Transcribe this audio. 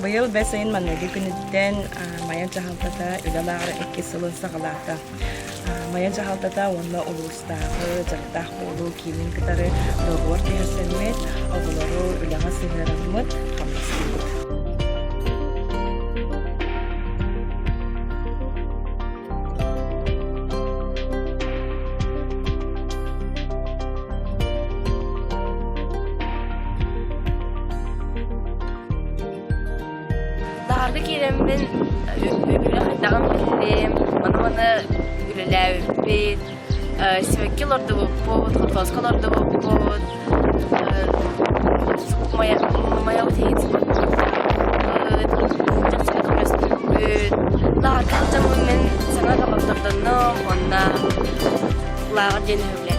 Быйыл бәсәйін манныгы күніттен мая жағалтата үлалағыры әкке сылын сағалата. Мая жағалтата онна ұлыстағы жақтақ болу кейлін кітары доғыр тейсілмет, оғылары үлаға сыйырылмыт, қамастымыт. Dağarlı kiremmin öbürü haddağın bildim, bana ürelevbin, sivekki lordu bu, katvaska lordu bu, maya oteyit, jaksıka kamyasın bün, dağar kaçamın men sana kapaktırdığını, onna lağa jeni hövle.